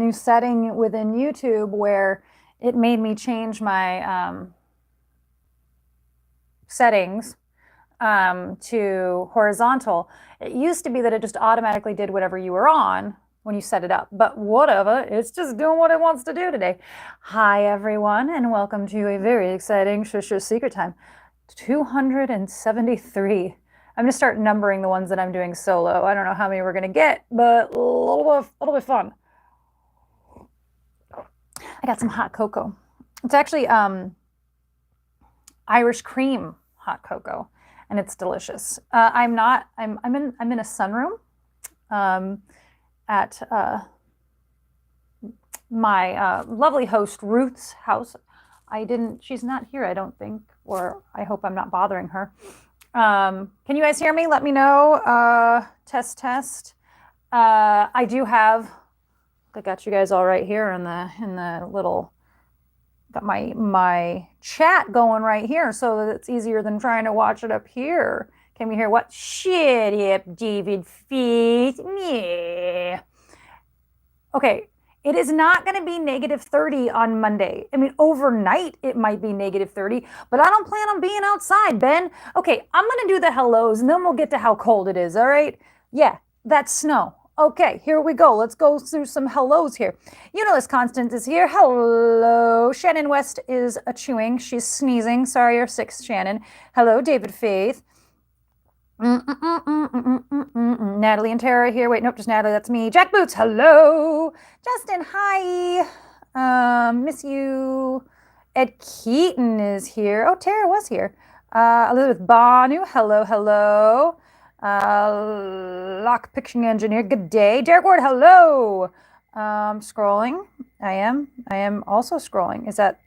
new setting within YouTube where it made me change my settings to horizontal. It used to be that it just automatically did whatever you were on when you set it up, but whatever, it's just doing what it wants to do today. Hi everyone, and welcome to a very exciting Shusha Secret Time 273. I'm gonna start numbering the ones that I'm doing solo. I don't know how many we're gonna get, but a little bit fun. I got some hot cocoa. It's actually Irish cream hot cocoa, and it's delicious. I'm in a sunroom at my lovely host Ruth's house. She's not here, I don't think, or I hope I'm not bothering her. Can you guys hear me? Let me know. Test. I do have, I got you guys all right here in the little, got my chat going right here so that it's easier than trying to watch it up here. Can we hear what? Shut up, David Faith. Yeah. Okay, it is not going to be -30 on Monday. I mean, overnight it might be -30, but I don't plan on being outside, Ben. Okay, I'm going to do the hellos and then we'll get to how cold it is, all right? Yeah, that's snow. Okay, here we go. Let's go through some hellos here. Unilis Constance is here. Hello. Shannon West is chewing. She's sneezing. Sorry, you're sick, Shannon. Hello, David Faith. Natalie and Tara here. Wait, nope, just Natalie. That's me. Jack Boots. Hello. Justin. Hi. Miss you. Ed Keaton is here. Oh, Tara was here. Elizabeth Bonu. Hello. Lock Picking Engineer. Good day. Derek Ward. Hello. Scrolling. I am also scrolling. Is that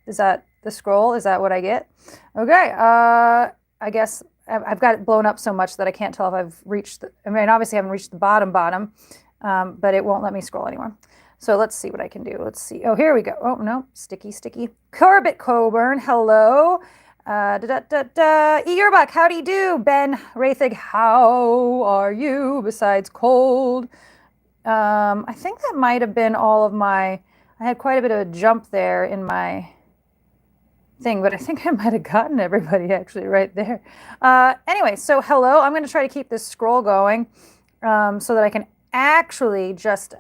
the scroll? Is that what I get? Okay. I guess I've got it blown up so much that I can't tell if I've reached obviously I haven't reached the bottom, but it won't let me scroll anymore. So let's see what I can do. Let's see. Oh, here we go. Oh, no. Sticky. Corbett Coburn. Hello. Earbuck, how do you do? Ben Rathig, how are you besides cold? I think that might have been all of I had quite a bit of a jump there in my thing, but I think I might have gotten everybody actually right there. Anyway, so hello. I'm going to try to keep this scroll going so that I can actually just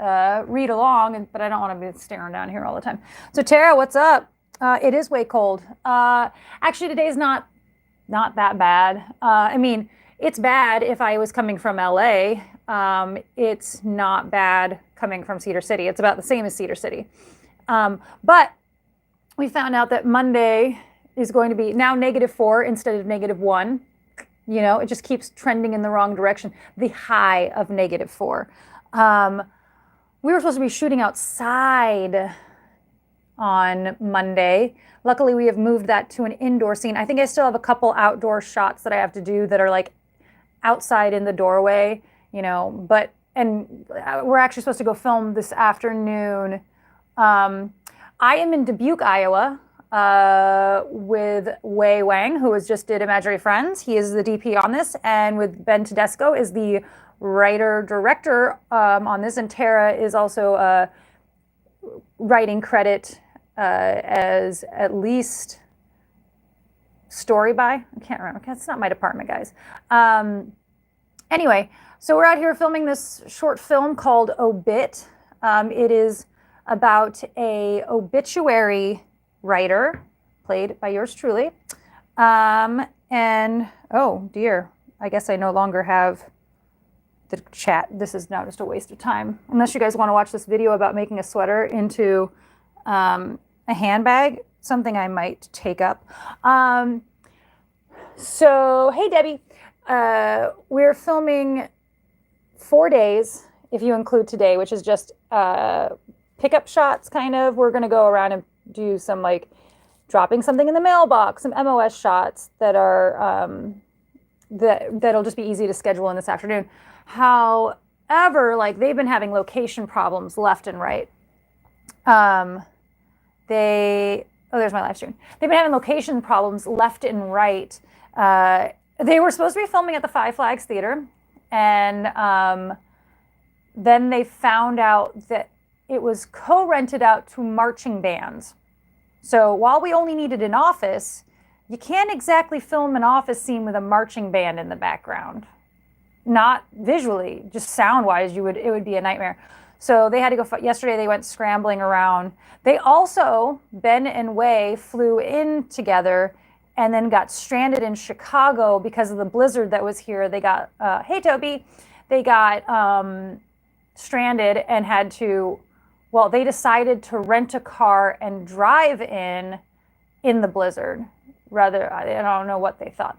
read along, but I don't want to be staring down here all the time. So Tara, what's up? It is way cold. Actually, today's not that bad. I mean, it's bad if I was coming from LA. It's not bad coming from Cedar City. It's about the same as Cedar City. But we found out that Monday is going to be now -4 instead of -1. You know, it just keeps trending in the wrong direction. The high of -4. We were supposed to be shooting outside on Monday. Luckily, we have moved that to an indoor scene. I think I still have a couple outdoor shots that I have to do that are like outside in the doorway, you know, and we're actually supposed to go film this afternoon. I am in Dubuque, Iowa, with Wei Wang, who just did Imaginary Friends. He is the DP on this, and with Ben Tedesco is the writer-director on this, and Tara is also writing credit as at least story by. I can't remember. It's not my department, guys. Anyway, so we're out here filming this short film called Obit. It is about a obituary writer played by yours truly. And oh dear, I guess I no longer have the chat. This is now just a waste of time. Unless you guys want to watch this video about making a sweater into a handbag, something I might take up. So, hey Debbie, we're filming 4 days, if you include today, which is just pickup shots, kind of. We're going to go around and do some like dropping something in the mailbox, some MOS shots that are that'll just be easy to schedule in this afternoon. However, like they've been having location problems left and right. There's my live stream. They've been having location problems left and right. They were supposed to be filming at the Five Flags Theater, and then they found out that it was co-rented out to marching bands. So while we only needed an office, you can't exactly film an office scene with a marching band in the background. Not visually, just sound-wise, it would be a nightmare. So they had to go, yesterday they went scrambling around. They also, Ben and Wei, flew in together and then got stranded in Chicago because of the blizzard that was here. They got, hey Toby, they got stranded and had to, well, they decided to rent a car and drive in the blizzard. Rather, I don't know what they thought.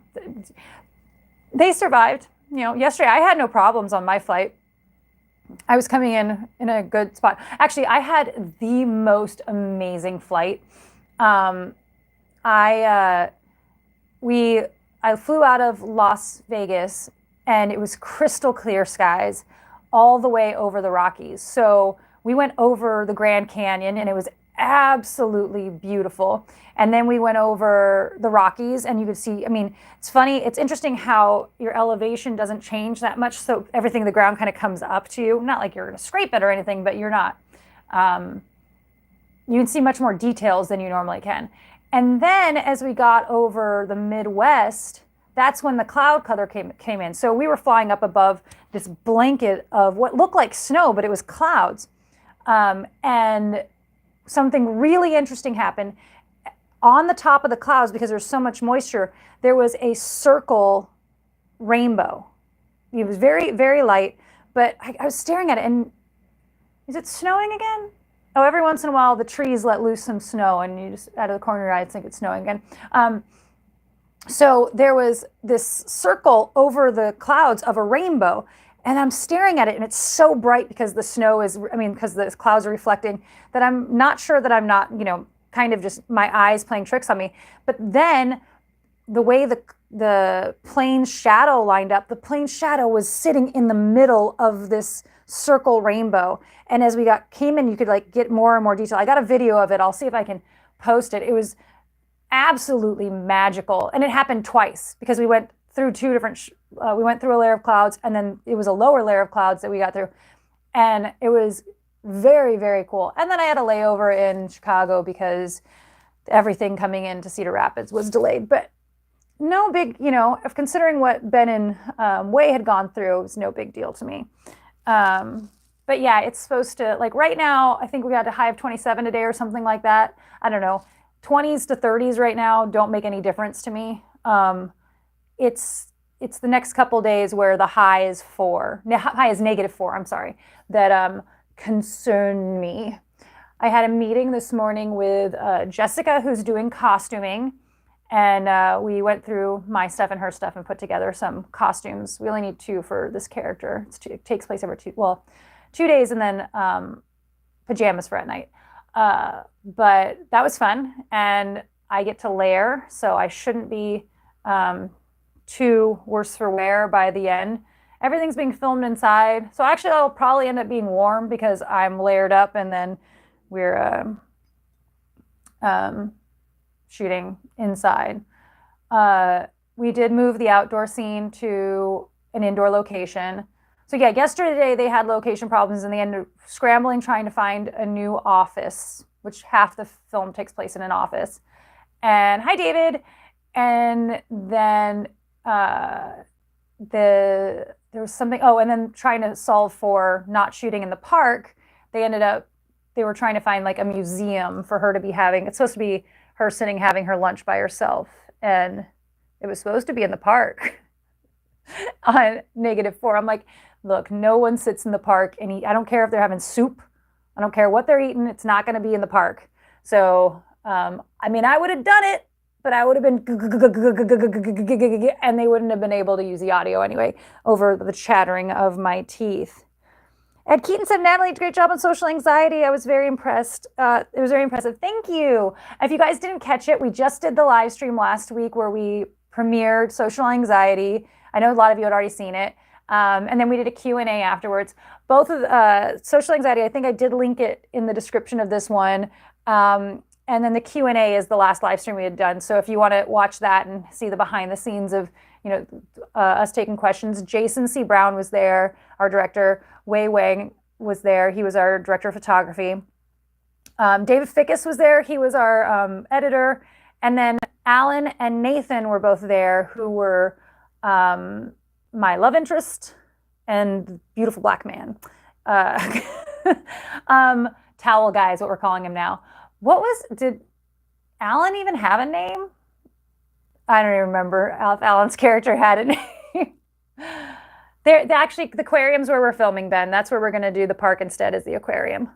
They survived. You know, yesterday I had no problems on my flight. I was coming in a good spot. Actually, I had the most amazing flight. I flew out of Las Vegas and it was crystal clear skies all the way over the Rockies. So we went over the Grand Canyon and it was absolutely beautiful. And then we went over the Rockies and you could see, I mean, it's funny, it's interesting how your elevation doesn't change that much. So everything, the ground kind of comes up to you. Not like you're going to scrape it or anything, but you're not. You can see much more details than you normally can. And then as we got over the Midwest, that's when the cloud cover came in. So we were flying up above this blanket of what looked like snow, but it was clouds. And something really interesting happened. On the top of the clouds, because there's so much moisture, there was a circle rainbow. It was very, very light, but I was staring at it and is it snowing again? Oh, every once in a while the trees let loose some snow and you just, out of the corner of your eye, think it's snowing again. So there was this circle over the clouds of a rainbow and I'm staring at it and it's so bright because the snow is, because the clouds are reflecting, that I'm not sure that I'm not, kind of just my eyes playing tricks on me. But then the way the plane's shadow lined up, the plane's shadow was sitting in the middle of this circle rainbow. And as we came in, you could get more and more detail. I got a video of it. I'll see if I can post it. It was absolutely magical. And it happened twice because we went through we went through a layer of clouds and then it was a lower layer of clouds that we got through. And it was very, very cool. And then I had a layover in Chicago because everything coming into Cedar Rapids was delayed. But no big, considering what Ben and Wei had gone through, it was no big deal to me. But yeah, it's supposed to, right now, I think we got a high of 27 today or something like that. I don't know. 20s to 30s right now don't make any difference to me. It's the next couple days where the high is -4, I'm sorry, that concern me. I had a meeting this morning with Jessica, who's doing costuming, and we went through my stuff and her stuff and put together some costumes. We only need 2 for this character. It takes place over 2 days and then pajamas for at night. But that was fun, and I get to layer, so I shouldn't be too worse for wear by the end. Everything's being filmed inside, so actually I'll probably end up being warm because I'm layered up and then we're shooting inside. We did move the outdoor scene to an indoor location. So yeah, yesterday they had location problems and they ended up scrambling trying to find a new office, which half the film takes place in an office. And hi, David. And then there was something, and then trying to solve for not shooting in the park. They were trying to find a museum for her to be having. It's supposed to be her sitting having her lunch by herself. And it was supposed to be in the park on -4. I'm like, look, no one sits in the park and eat. I don't care if they're having soup. I don't care what they're eating. It's not going to be in the park. So, I would have done it, but I would have been, and they wouldn't have been able to use the audio anyway over the chattering of my teeth. Ed Keaton said, Natalie, great job on social anxiety. I was very impressed. It was very impressive. Thank you. If you guys didn't catch it, we just did the live stream last week where we premiered social anxiety. I know a lot of you had already seen it. And then we did a Q&A afterwards. Both of social anxiety, I think I did link it in the description of this one. And then the Q&A is the last live stream we had done. So if you want to watch that and see the behind the scenes of, us taking questions, Jason C. Brown was there, our director, Wei Wang, was there. He was our director of photography. David Fickus was there. He was our editor. And then Alan and Nathan were both there, who were my love interest and beautiful black man. Towel guy is what we're calling him now. Did Alan even have a name? I don't even remember if Alan's character had a name. Actually, the aquarium's where we're filming, Ben. That's where we're going to do the park instead, is the aquarium.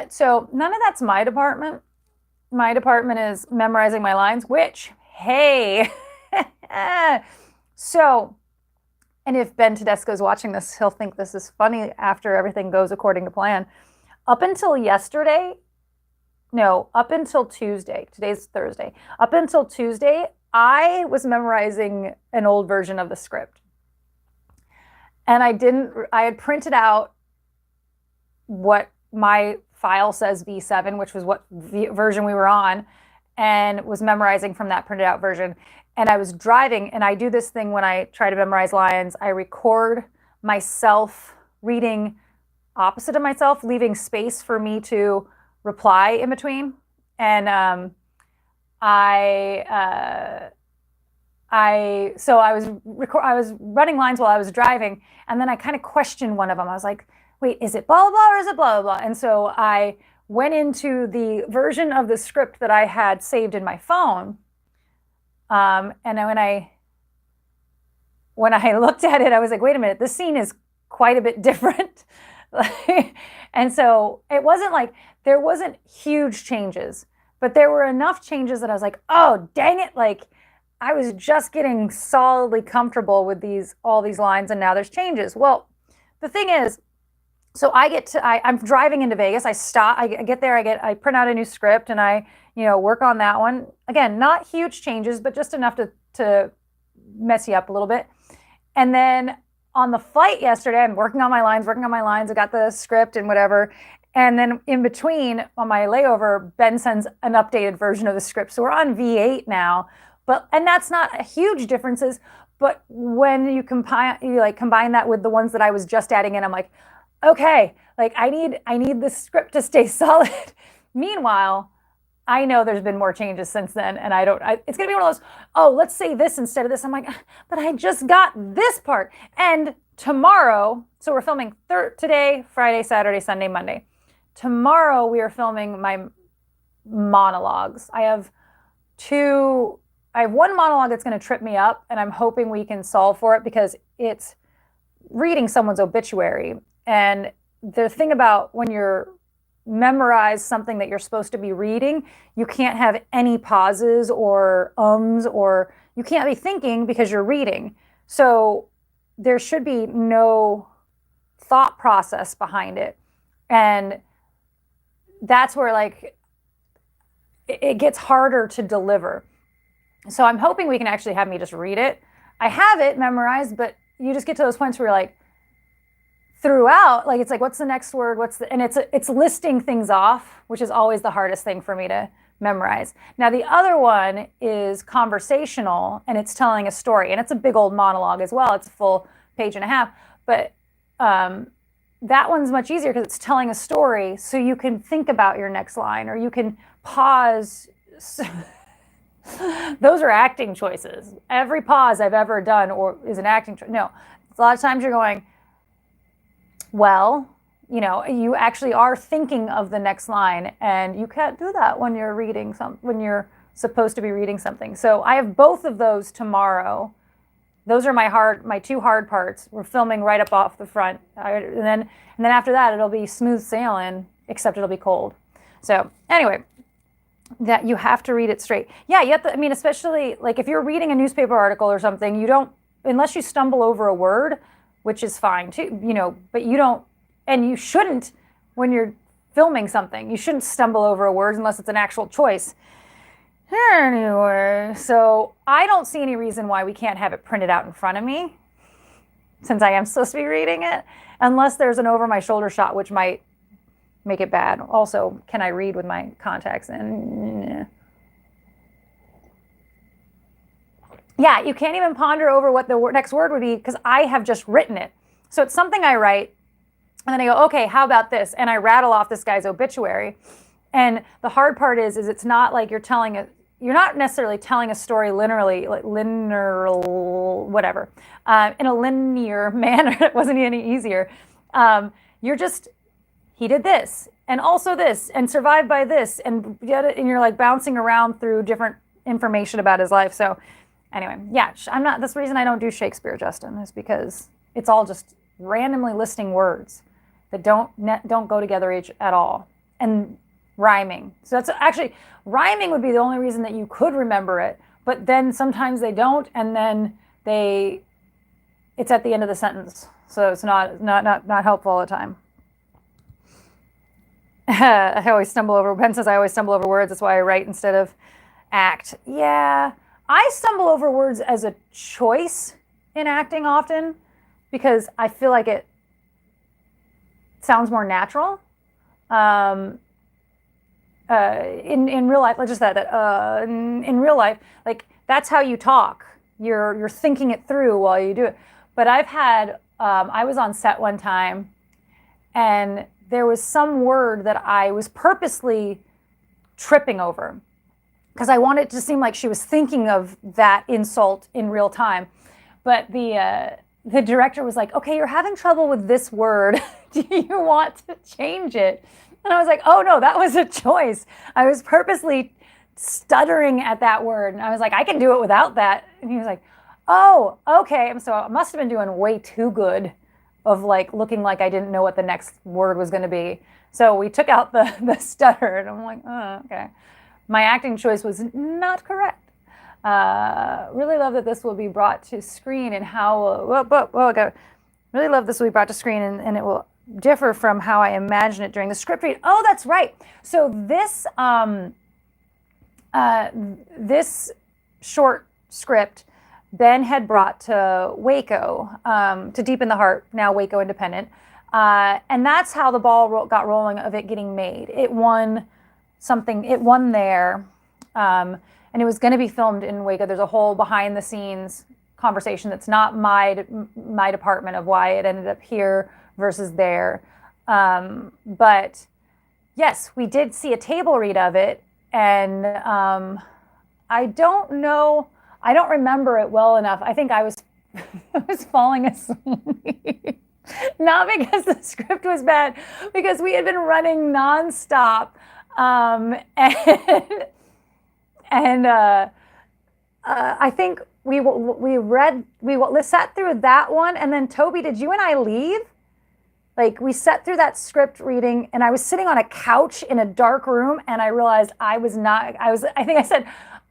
So none of that's my department. My department is memorizing my lines, which, hey. So, and if Ben Tedesco is watching this, he'll think this is funny after everything goes according to plan. Up until Tuesday, today's Thursday, up until Tuesday, I was memorizing an old version of the script. And I had printed out what my file says V7, which was what version we were on, and was memorizing from that printed out version. And I was driving, and I do this thing when I try to memorize lines. I record myself reading opposite of myself, leaving space for me to reply in between. And I was running lines while I was driving, and then I kind of questioned one of them. I was like, wait, is it blah, blah, blah, or is it blah, blah, blah? And so I went into the version of the script that I had saved in my phone. And when I looked at it, I was like, wait a minute, this scene is quite a bit different. And so it wasn't like, there wasn't huge changes, but there were enough changes that I was like, oh, dang it. Like, I was just getting solidly comfortable with all these lines, and now there's changes. Well, the thing is, so I'm driving into Vegas. I stop, I get there, I print out a new script, and I, work on that one. Again, not huge changes, but just enough to mess you up a little bit. And then on the flight yesterday, I'm working on my lines. I got the script and whatever. And then in between, on my layover, Ben sends an updated version of the script. So we're on V8 now. And that's not huge differences. But when you combine that with the ones that I was just adding in, I'm like, okay, like I need the script to stay solid. Meanwhile, I know there's been more changes since then, and it's gonna be one of those, oh, let's say this instead of this. I'm like, but I just got this part. And tomorrow, so we're filming today, Friday, Saturday, Sunday, Monday. Tomorrow we are filming my monologues. I have one monologue that's going to trip me up, and I'm hoping we can solve for it, because it's reading someone's obituary. And the thing about when you're memorize something that you're supposed to be reading, you can't have any pauses or or you can't be thinking because you're reading. So there should be no thought process behind it. And that's where it gets harder to deliver. So I'm hoping we can actually have me just read it. I have it memorized, but you just get to those points where you're like, throughout, it's like, what's the next word? And it's listing things off, which is always the hardest thing for me to memorize. Now, the other one is conversational, and it's telling a story, and it's a big old monologue as well. It's a full page and a half, but that one's much easier because it's telling a story, so you can think about your next line, or you can pause. Those are acting choices. Every pause I've ever done is an acting choice. No, a lot of times you're going, well, you actually are thinking of the next line, and you can't do that when you're when you're supposed to be reading something. So I have both of those tomorrow. Those are my two hard parts. We're filming right up off the front, and then after that it'll be smooth sailing, except it'll be cold. So anyway, that you have to read it straight. Yeah, you have to. I mean, especially if you're reading a newspaper article or something, you don't, unless you stumble over a word, which is fine too, but you don't, and you shouldn't, when you're filming something, you shouldn't stumble over a word unless it's an actual choice. Anyway, so I don't see any reason why we can't have it printed out in front of me, since I am supposed to be reading it, unless there's an over my shoulder shot, which might make it bad. Also, can I read with my contacts in? Yeah, you can't even ponder over what the next word would be, because I have just written it. So it's something I write, and then I go, okay, how about this? And I rattle off this guy's obituary. And the hard part is it's not like you're not necessarily telling a story linearly, like linear, whatever, in a linear manner. It wasn't any easier. You're just, he did this, and also this, and survived by this, and you're like bouncing around through different information about his life. So anyway, yeah, that's the reason I don't do Shakespeare, Justin, is because it's all just randomly listing words that don't go together at all. And rhyming. So that's actually, rhyming would be the only reason that you could remember it, but then sometimes they don't, and then it's at the end of the sentence. So it's not helpful all the time. I always stumble over, Ben says I always stumble over words, that's why I write instead of act. Yeah, I stumble over words as a choice in acting often, because I feel like it sounds more natural. In real life, let's just in real life, like that's how you talk. You're thinking it through while you do it. But I've had, I was on set one time, and there was some word that I was purposely tripping over because I wanted it to seem like she was thinking of that insult in real time. But the director was like, okay, you're having trouble with this word. Do you want to change it? And I was like, oh no, that was a choice. I was purposely stuttering at that word. And I was like, I can do it without that. And he was like, oh, okay. And so I must have been doing way too good of like looking like I didn't know what the next word was going to be. So we took out the stutter, and I'm like, oh, okay. My acting choice was not correct. Really love that this will be brought to screen and how, really love this will be brought to screen and it will differ from how I imagine it during the script read. Oh, that's right. So this this short script Ben had brought to Waco, to Deep in the Heart, now Waco Independent. And that's how the ball got rolling of it getting made. It won there. And it was going to be filmed in Waco. There's a whole behind the scenes conversation that's not my department of why it ended up here versus there. But yes, we did see a table read of it. And I don't remember it well enough. I think I was falling asleep. Not because the script was bad, because we had been running nonstop. I think we sat through that one, and then Toby, did you and I leave? Like, we sat through that script reading, and I was sitting on a couch in a dark room, and I realized I think I said,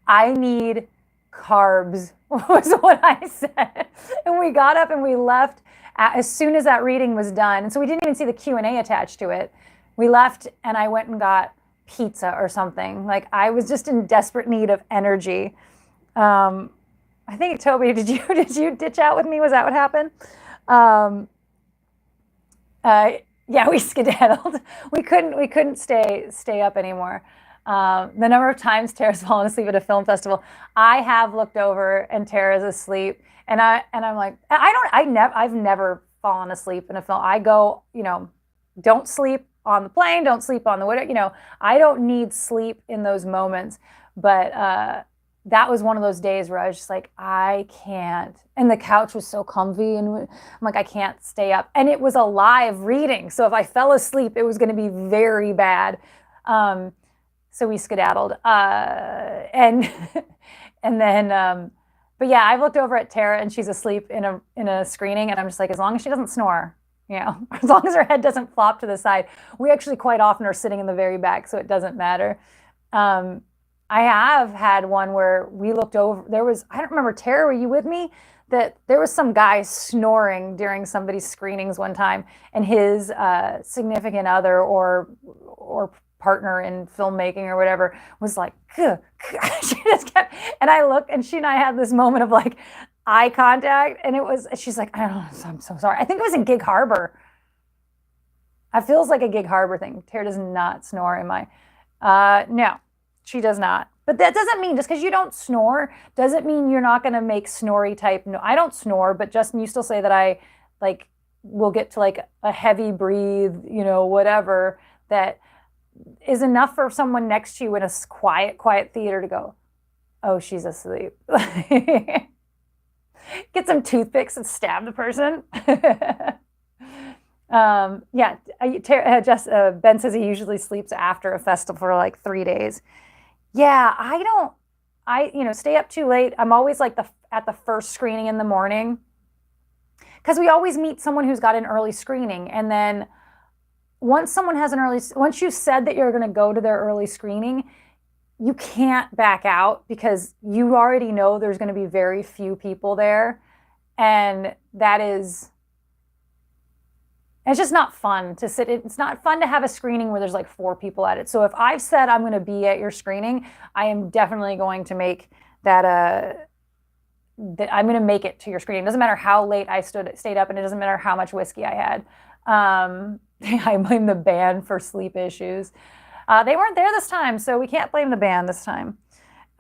I need carbs, was what I said. And we got up and we left as soon as that reading was done. And so we didn't even see the Q&A attached to it. We left, and I went and got pizza or something. Like, I was just in desperate need of energy. I think, Toby, did you ditch out with me? Was that what happened? Yeah, we skedaddled. We couldn't stay up anymore. The number of times Tara's fallen asleep at a film festival, I have looked over and Tara's asleep, and I'm like, I've never fallen asleep in a film. I go, don't sleep on the plane, don't sleep on the whatever, I don't need sleep in those moments. But that was one of those days where I was just like, I can't. And the couch was so comfy, and I'm like, I can't stay up. And it was a live reading, so if I fell asleep, it was going to be very bad. So we skedaddled, and then, but yeah, I've looked over at Tara, and she's asleep in a screening, and I'm just like, as long as she doesn't snore, as long as her head doesn't flop to the side. We actually quite often are sitting in the very back, so it doesn't matter. I have had one where we looked over, I don't remember, Tara, were you with me? That there was some guy snoring during somebody's screenings one time, and his significant other or partner in filmmaking or whatever was like, she just kept, and I looked, and she and I had this moment of like eye contact, and she's like, I don't know, I'm so sorry. I think it was in Gig Harbor. It feels like a Gig Harbor thing. Tara does not snore in my, no, she does not. But that doesn't mean, just because you don't snore, doesn't mean you're not going to make snory type. No, I don't snore, but Justin, you still say that I like we'll get to like a heavy breathe, you know, whatever, that is enough for someone next to you in a quiet theater to go, oh, she's asleep. Get some toothpicks and stab the person. Yeah, Ben says he usually sleeps after a festival for like 3 days. Yeah, stay up too late. I'm always like at the first screening in the morning, because we always meet someone who's got an early screening. And then once you said that you're going to go to their early screening, you can't back out, because you already know there's going to be very few people there. And it's just not fun to sit. It's not fun to have a screening where there's like 4 people at it. So if I've said I'm going to be at your screening, I am definitely going to make that I'm going to make it to your screening. It doesn't matter how late I stayed up, and it doesn't matter how much whiskey I had. I blame the band for sleep issues. They weren't there this time, so we can't blame the band this time.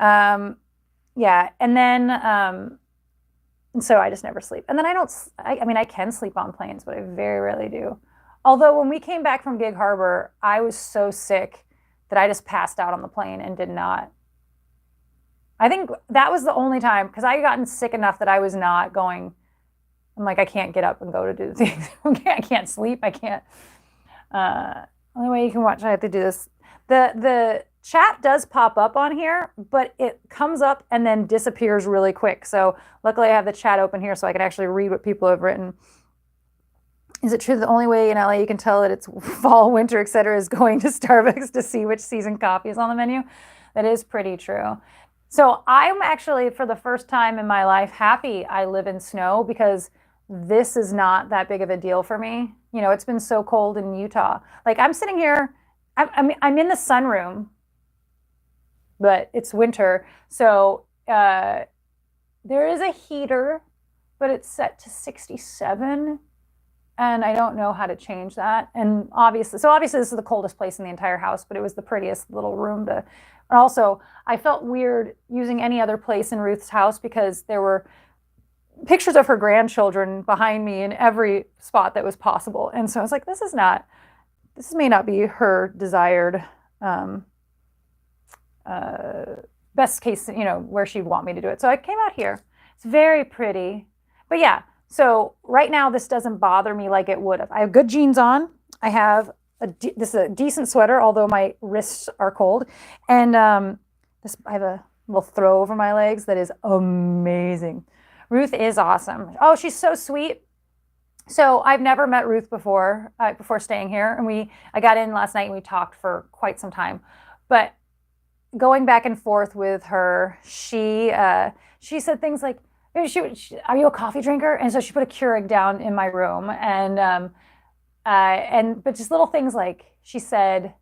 Yeah, and then and so I just never sleep. And then I can sleep on planes, but I very rarely do. Although when we came back from Gig Harbor, I was so sick that I just passed out on the plane and did not. I think that was the only time, because I had gotten sick enough that I was not going. I'm like, I can't get up and go to do things. I can't sleep. I can't. Only way you can watch, I have to do this. The chat does pop up on here, but it comes up and then disappears really quick. So luckily I have the chat open here so I can actually read what people have written. Is it true that the only way in LA you can tell that it's fall, winter, etc. is going to Starbucks to see which season coffee is on the menu? That is pretty true. So I'm actually, for the first time in my life, happy I live in snow, because this is not that big of a deal for me. You know, it's been so cold in Utah. Like, I'm sitting here, I'm in the sunroom, but it's winter. So there is a heater, but it's set to 67. And I don't know how to change that. And obviously this is the coldest place in the entire house, but it was the prettiest little room to. And also, I felt weird using any other place in Ruth's house, because there were pictures of her grandchildren behind me in every spot that was possible. And so I was like, this may not be her desired best case, you know, where she'd want me to do it. So I came out here. It's very pretty. But yeah, so right now this doesn't bother me like it would have. I have good jeans on. I have this is a decent sweater, although my wrists are cold. And I have a little throw over my legs that is amazing. Ruth is awesome. Oh, she's so sweet. So I've never met Ruth before staying here. And I got in last night and we talked for quite some time. But going back and forth with her, she said things like, are you a coffee drinker? And so she put a Keurig down in my room. But just little things like, she said,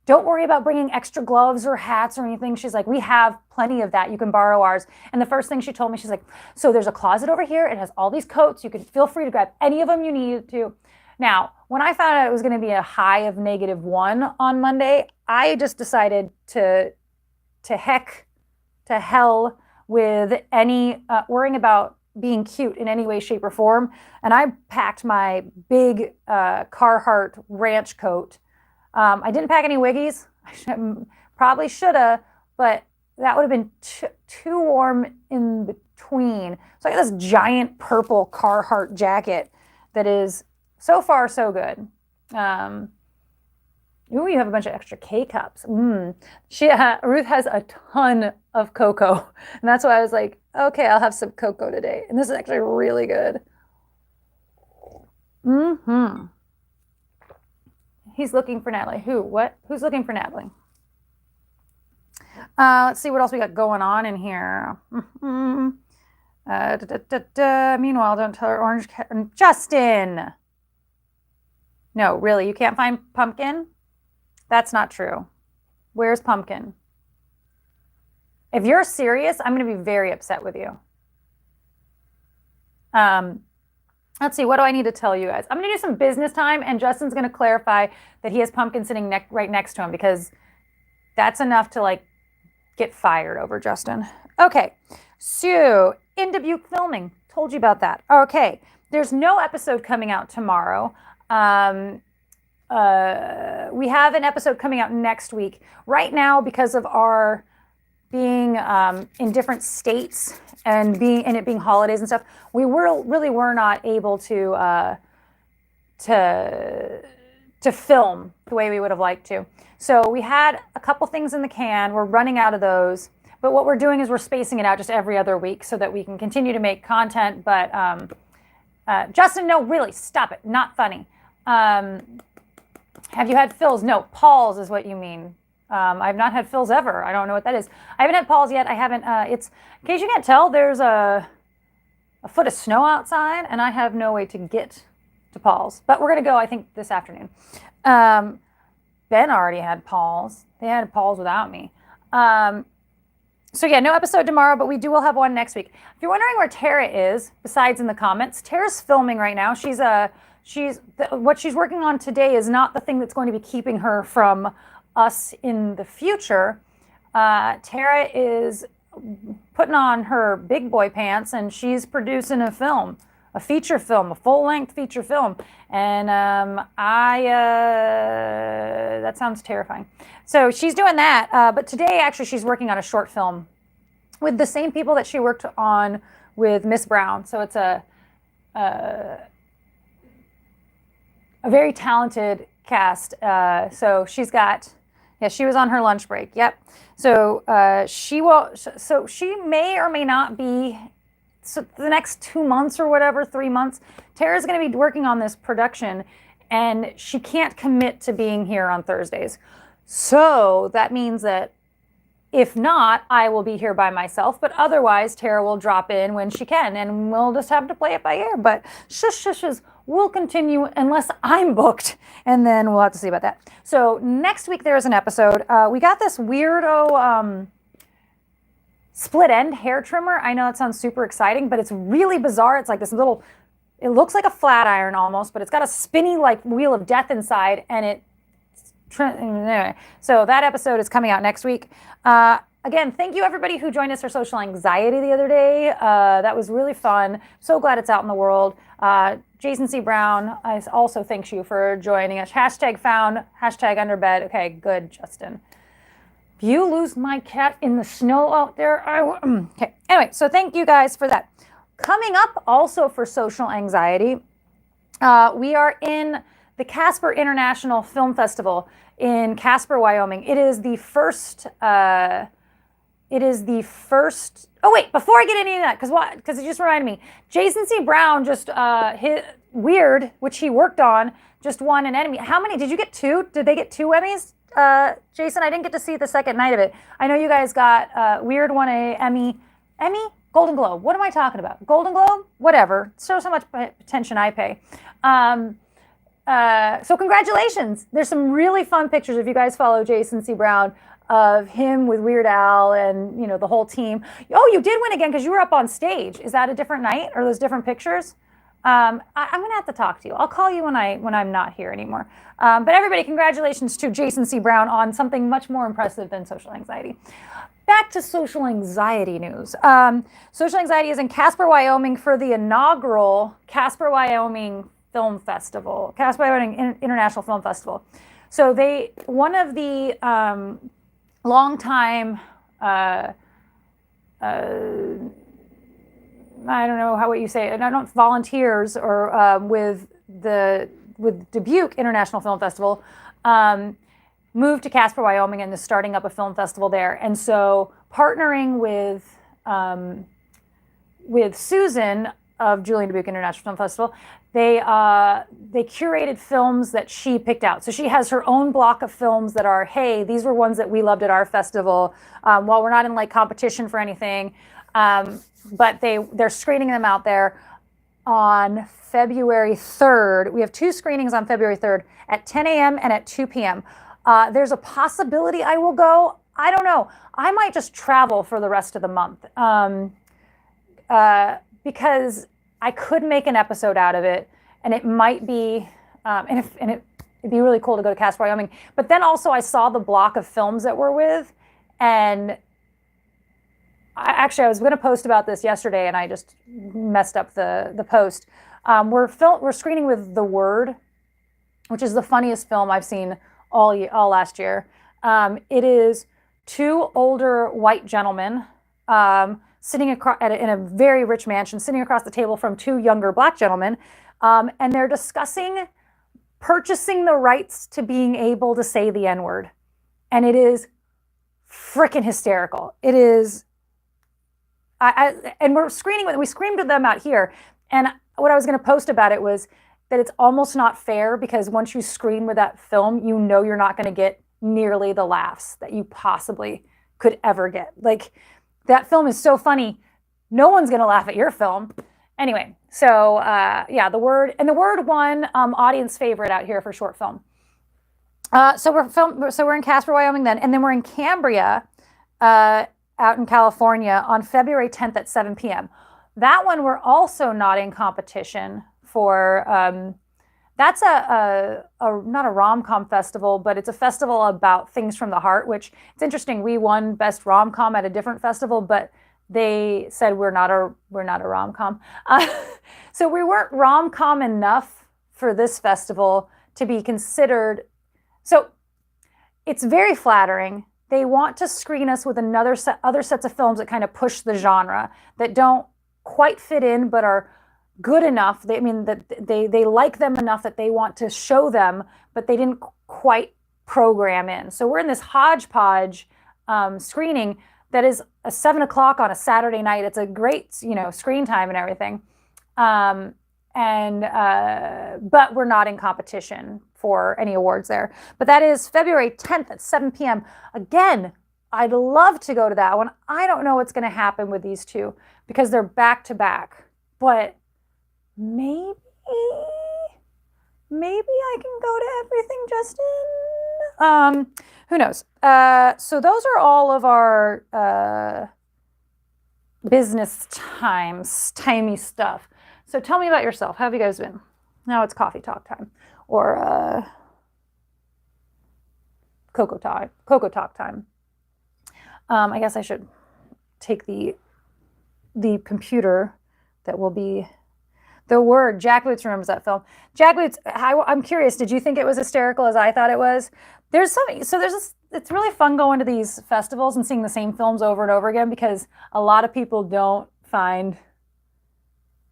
don't worry about bringing extra gloves or hats or anything. She's like, we have plenty of that. You can borrow ours. And the first thing she told me, she's like, so there's a closet over here. It has all these coats. You can feel free to grab any of them you need to. Now, when I found out it was going to be a high of -1 on Monday, I just decided to hell with any worrying about being cute in any way, shape, or form. And I packed my big Carhartt ranch coat. I didn't pack any Wiggies. Probably should have, but that would have been too warm in between. So I got this giant purple Carhartt jacket that is so far so good. Ooh, you have a bunch of extra K-cups. Ruth has a ton of cocoa. And that's why I was like, okay, I'll have some cocoa today. And this is actually really good. He's looking for Natalie. Who? What? Who's looking for Natalie? Let's see what else we got going on in here. Meanwhile, don't tell her orange cat. Justin! No, really, you can't find Pumpkin? That's not true. Where's Pumpkin? If you're serious, I'm going to be very upset with you. Let's see, what do I need to tell you guys? I'm going to do some business time, and Justin's going to clarify that he has Pumpkin sitting right next to him, because that's enough to, like, get fired over, Justin. Okay, so in Dubuque filming. Told you about that. Okay, there's no episode coming out tomorrow. We have an episode coming out next week. Right now, because of our being in different states and it being holidays and stuff, we really were not able to film the way we would have liked to. So we had a couple things in the can. We're running out of those. But what we're doing is we're spacing it out just every other week so that we can continue to make content. But Justin, no, really, stop it. Not funny. Have you had fills? No, Paul's is what you mean. I've not had fills ever. I don't know what that is. I haven't had Paul's yet. I haven't. It's, in case you can't tell, there's a foot of snow outside, and I have no way to get to Paul's. But we're going to go, I think, this afternoon. Ben already had Paul's. They had Paul's without me. So yeah, no episode tomorrow, but we will have one next week. If you're wondering where Tara is, besides in the comments, Tara's filming right now. What she's working on today is not the thing that's going to be keeping her from us in the future. Tara is putting on her big boy pants, and she's producing a film, a feature film, a full-length feature film. And that sounds terrifying. So she's doing that. But today, actually, she's working on a short film with the same people that she worked on with Miss Brown. So it's a very talented cast. So she's got, yeah, she was on her lunch break. Yep. So she may or may not be, so the next 2 months or whatever, 3 months, Tara's going to be working on this production, and she can't commit to being here on Thursdays. So that means that if not, I will be here by myself, but otherwise Tara will drop in when she can, and we'll just have to play it by ear. But shushes will continue unless I'm booked, and then we'll have to see about that. So next week there is an episode. We got this weirdo split end hair trimmer. I know it sounds super exciting, but it's really bizarre. It's like this little, it looks like a flat iron almost, but it's got a spinny like wheel of death inside, and it, anyway. So that episode is coming out next week. Again, thank you everybody who joined us for social anxiety the other day. That was really fun. So glad it's out in the world. Jason C. Brown, I also thanks you for joining us. Hashtag found, hashtag underbed. Okay, good, Justin. If you lose my cat in the snow out there, okay. Anyway, so thank you guys for that. Coming up also for social anxiety, we are in the Casper International Film Festival in Casper, Wyoming. It is the first, oh wait, before I get into that, because it just reminded me, Jason C. Brown just hit Weird, which he worked on, just won an Emmy. How many, did you get 2? Did they get 2 Emmys? Jason, I didn't get to see the second night of it. I know you guys got, Weird won a Emmy? Golden Globe. What am I talking about? Golden Globe? Whatever. So much attention I pay. So congratulations. There's some really fun pictures if you guys follow Jason C. Brown of him with Weird Al and, you know, the whole team. Oh, you did win again because you were up on stage. Is that a different night? Or those different pictures? I'm going to have to talk to you. I'll call you when I'm not here anymore. But everybody, congratulations to Jason C. Brown on something much more impressive than social anxiety. Back to social anxiety news. Social anxiety is in Casper, Wyoming for the inaugural Casper, Wyoming Film Festival, Casper, Wyoming International Film Festival. So one of the longtime, I don't know what you say, volunteers or with Dubuque International Film Festival, moved to Casper, Wyoming, and is starting up a film festival there. And so partnering with Susan of Julian Dubuque International Film Festival, they curated films that she picked out. So she has her own block of films that are, hey, these were ones that we loved at our festival. While we're not in like competition for anything, but they're screening them out there on February 3rd. We have 2 screenings on February 3rd at 10 a.m. and at 2 p.m. There's a possibility I will go. I don't know. I might just travel for the rest of the month because I could make an episode out of it, and it might be, it'd be really cool to go to Casper, Wyoming. But then also I saw the block of films that we're with, and I was going to post about this yesterday, and I just messed up the post. We're screening with The Word, which is the funniest film I've seen all last year. It is two older white gentlemen sitting in a very rich mansion, sitting across the table from two younger black gentlemen, and they're discussing purchasing the rights to being able to say the N-word. And it is freaking hysterical. It is, and we screamed with them out here. And what I was going to post about it was that it's almost not fair, because once you scream with that film, you know you're not going to get nearly the laughs that you possibly could ever get. Like, that film is so funny, no one's going to laugh at your film. Anyway, so yeah, The Word won audience favorite out here for short film. So we're in Casper, Wyoming then, and then we're in Cambria, out in California on February 10th at 7 p.m. That one we're also not in competition for. That's not a rom-com festival, but it's a festival about things from the heart, which it's interesting. We won best rom-com at a different festival, but they said we're not a rom-com. So we weren't rom-com enough for this festival to be considered. So it's very flattering. They want to screen us with other sets of films that kind of push the genre, that don't quite fit in but are good enough. They like them enough that they want to show them, but they didn't quite program in. So we're in this hodgepodge screening that is a 7 o'clock on a Saturday night. It's a great, screen time and everything. But we're not in competition for any awards there. But that is February 10th at 7 p.m. Again, I'd love to go to that one. I don't know what's going to happen with these two because they're back to back. But maybe I can go to everything, Justin. Who knows? So those are all of our business timey stuff. So tell me about yourself. How have you guys been? Now it's coffee talk time, or cocoa talk time. I guess I should take the computer that will be The Word. Jack Boots remembers that film. Jack Boots, I'm curious, did you think it was hysterical as I thought it was? It's really fun going to these festivals and seeing the same films over and over again, because a lot of people don't find,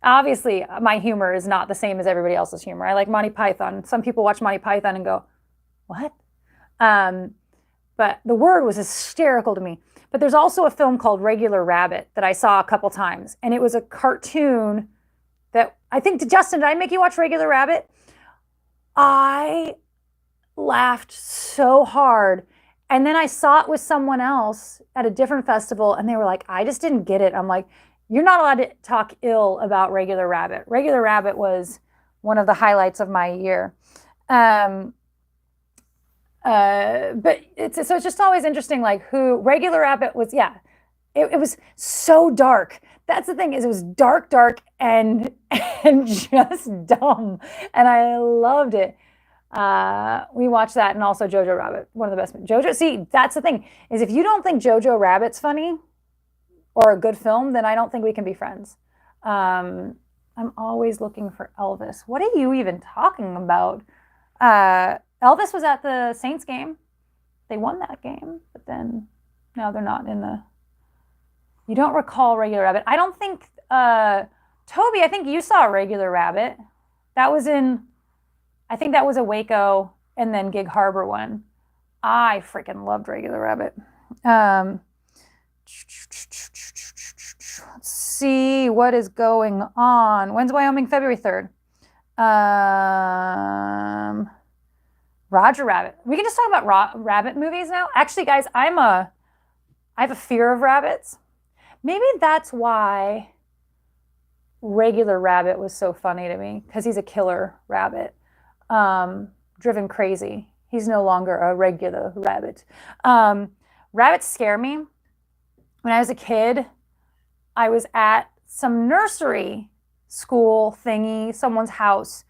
obviously my humor is not the same as everybody else's humor. I like Monty Python. Some people watch Monty Python and go, what? But The Word was hysterical to me. But there's also a film called Regular Rabbit that I saw a couple times, and it was a cartoon that I think, Justin, did I make you watch Regular Rabbit? I laughed so hard. And then I saw it with someone else at a different festival, and they were like, I just didn't get it. I'm like, you're not allowed to talk ill about Regular Rabbit. Regular Rabbit was one of the highlights of my year. But it's just always interesting, like, who Regular Rabbit was. Yeah, it was so dark. That's the thing, is it was dark, and just dumb, and I loved it. We watched that, and also Jojo Rabbit, one of the best. Jojo, see, that's the thing, is if you don't think Jojo Rabbit's funny or a good film, then I don't think we can be friends. I'm always looking for Elvis. What are you even talking about? Elvis was at the Saints game. They won that game, but then now they're not in the... You don't recall Regular Rabbit. I don't think... Toby, I think you saw Regular Rabbit. That was in... I think that was a Waco and then Gig Harbor one. I freaking loved Regular Rabbit. Let's see what is going on. When's Wyoming? February 3rd. Roger Rabbit. We can just talk about rabbit movies now. Actually, guys, I have a fear of rabbits. Maybe that's why Regular Rabbit was so funny to me, because he's a killer rabbit. Driven crazy. He's no longer a regular rabbit. Rabbits scare me. When I was a kid, I was at some nursery school thingy, someone's house.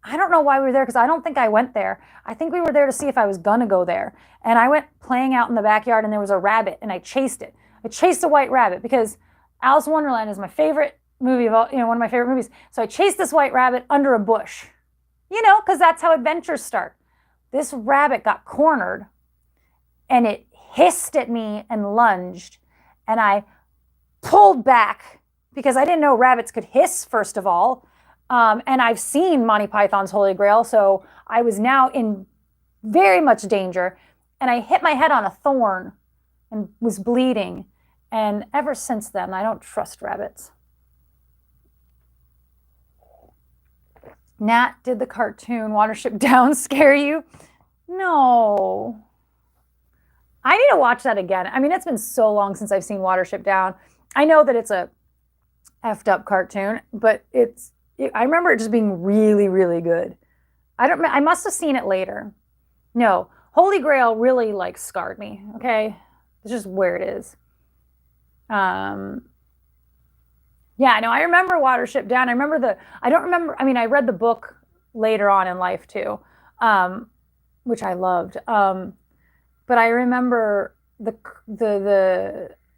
I don't know why we were there, because I don't think I went there. I think we were there to see if I was gonna go there. And I went playing out in the backyard, and there was a rabbit, and I chased it. I chased a white rabbit because Alice in Wonderland is my favorite movie of all, one of my favorite movies. So I chased this white rabbit under a bush, because that's how adventures start. This rabbit got cornered and it hissed at me and lunged, and I pulled back because I didn't know rabbits could hiss, first of all. And I've seen Monty Python's Holy Grail, so I was now in very much danger. And I hit my head on a thorn and was bleeding. And ever since then, I don't trust rabbits. Nat, did the cartoon Watership Down scare you? No. I need to watch that again. I mean, it's been so long since I've seen Watership Down. I know that it's a effed up cartoon, but I remember it just being really, really good. I must have seen it later. No, Holy Grail really scarred me. Okay, it's just where it is. Yeah, no, I remember Watership Down. I don't remember. I mean, I read the book later on in life too, which I loved. But I remember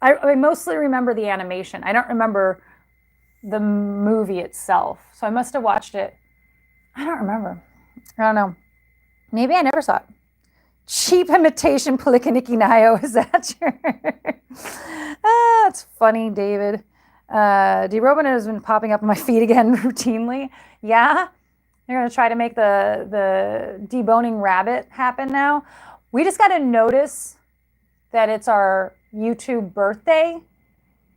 I mostly remember the animation. I don't remember the movie itself. So I must have watched it. I don't remember. I don't know. Maybe I never saw it. Cheap imitation Pelikaniki is that your... That's funny, David. Derobin has been popping up on my feed again routinely. Yeah? You're going to try to make the deboning rabbit happen now? We just got to notice that it's our YouTube birthday,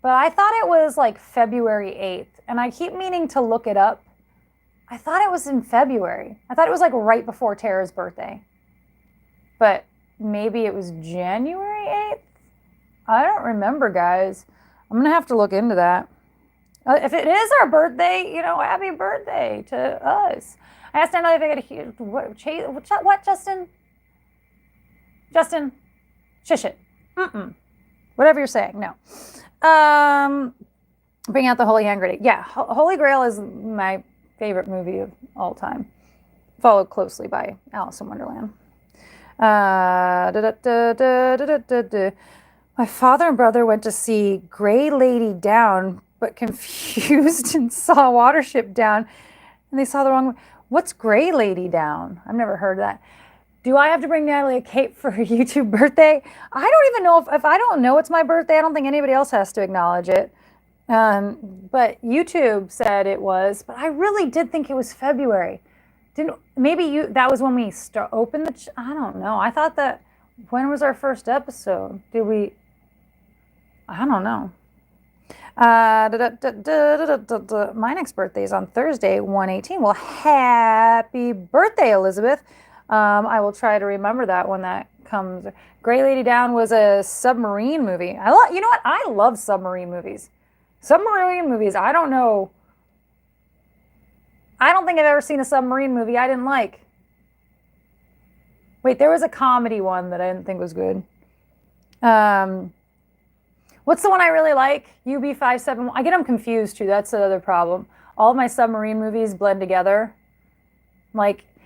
but I thought it was February 8th, and I keep meaning to look it up. I thought it was in February. I thought it was right before Tara's birthday, but maybe it was January 8th? I don't remember, guys. I'm going to have to look into that. If it is our birthday, happy birthday to us. I asked Natalie if I could what, Justin? Justin, shush it. Whatever you're saying, no. Bring out the Holy Hand Grenade. Yeah, Holy Grail is my favorite movie of all time, followed closely by Alice in Wonderland. My father and brother went to see Grey Lady Down, but confused and saw Watership Down, and they saw the wrong one. What's Grey Lady Down? I've never heard that. Do I have to bring Natalie a cape for her YouTube birthday? I don't even know if I don't know it's my birthday. I don't think anybody else has to acknowledge it. But YouTube said it was, but I really did think it was February. That was when we opened I don't know. I thought that, when was our first episode? I don't know. My next birthday is on Thursday, 1/18. Well, happy birthday, Elizabeth. I will try to remember that when that comes. Grey Lady Down was a submarine movie. You know what? I love submarine movies. I don't know. I don't think I've ever seen a submarine movie I didn't like. Wait, there was a comedy one that I didn't think was good. What's the one I really like? UB571. I get them confused too. That's the other problem. All of my submarine movies blend together.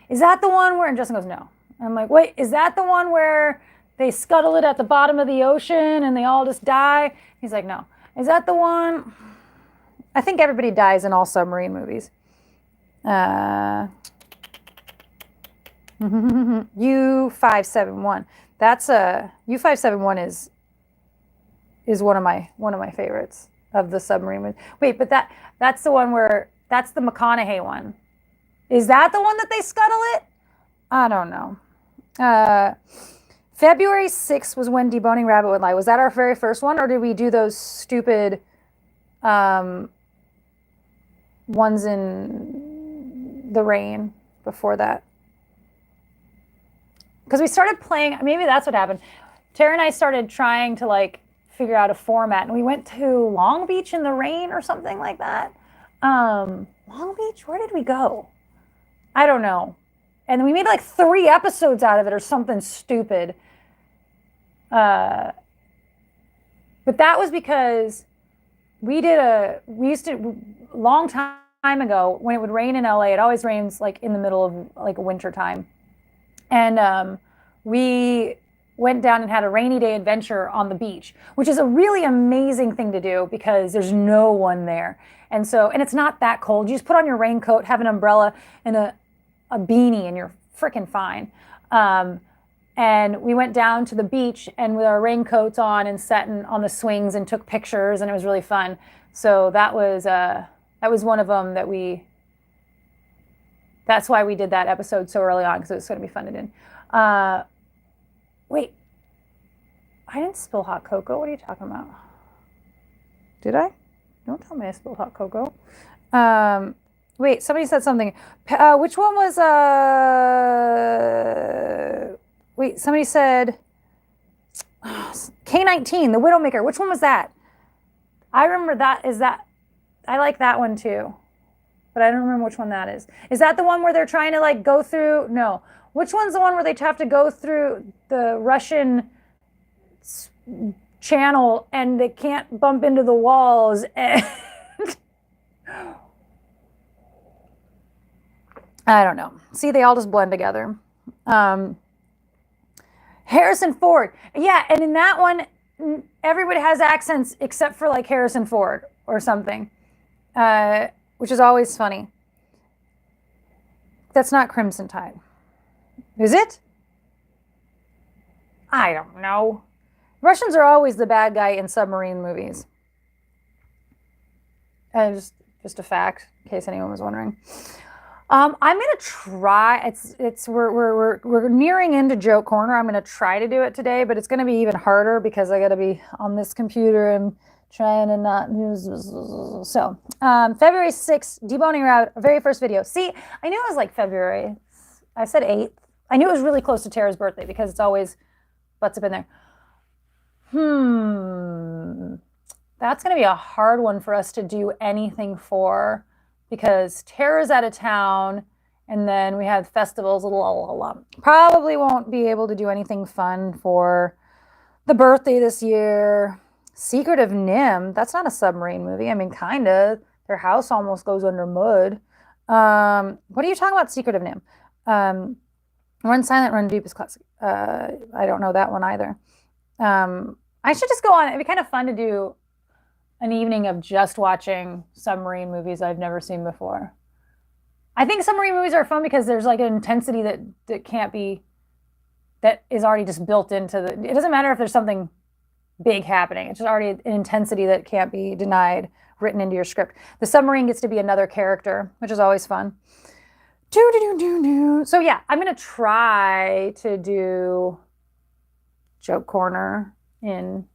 Is that the one where, and Justin goes, no. And I'm like, wait, is that the one where they scuttle it at the bottom of the ocean and they all just die? He's like, no. Is that the one? I think everybody dies in all submarine movies. U571. That's U571 is one of my favorites of the submarine movies. Wait, but that's the one where, that's the McConaughey one. Is that the one that they scuttle it? I don't know. February 6th was when Deboning Rabbit Would Lie. Was that our very first one, or did we do those stupid ones in the rain before that? Because we started playing, maybe that's what happened. Tara and I started trying to figure out a format, and we went to Long Beach in the rain or something like that. Long Beach? Where did we go? I don't know. And we made 3 episodes out of it or something stupid. But that was because we used to, long time ago, when it would rain in LA, it always rains in the middle of a winter time. And we went down and had a rainy day adventure on the beach, which is a really amazing thing to do because there's no one there. And it's not that cold. You just put on your raincoat, have an umbrella and a beanie, and you're freaking fine. And we went down to the beach and with our raincoats on and sat on the swings and took pictures, and it was really fun. So that was one of them that's why we did that episode so early on, because it was going to be fun to do. Wait, I didn't spill hot cocoa. What are you talking about? Did I? Don't tell me I spilled hot cocoa. Wait, somebody said something. Which one was, wait, somebody said K-19, the Widowmaker. Which one was that? I remember that. I like that one too, but I don't remember which one that is. Is that the one where they're trying to like go through? No. Which one's the one where they have to go through the Russian channel and they can't bump into the walls? And I don't know. See, they all just blend together. Harrison Ford. Yeah, and in that one, everybody has accents except for like Harrison Ford or something, which is always funny. That's not Crimson Tide. Is it? I don't know. Russians are always the bad guy in submarine movies. Just a fact, in case anyone was wondering. I'm gonna try. We're nearing into joke corner. I'm gonna try to do it today, but it's gonna be even harder because I gotta be on this computer and trying to not use. So February 6th, deboning route, very first video. See, I knew it was like February. I said 8th. I knew it was really close to Tara's birthday because it's always butts up in there. That's going to be a hard one for us to do anything for because Tara's out of town and then we have festivals. Probably won't be able to do anything fun for the birthday this year. Secret of Nim. That's not a submarine movie. I mean, kind of. Their house almost goes under mud. What are you talking about, Secret of Nim? Run Silent, Run Deep is classic. I don't know that one either. I should just go on. It'd be kind of fun to do an evening of just watching submarine movies I've never seen before. I think submarine movies are fun because there's like an intensity that is already just built into it doesn't matter if there's something big happening. It's just already an intensity that can't be denied, written into your script. The submarine gets to be another character, which is always fun. So yeah, I'm going to try to do joke corner in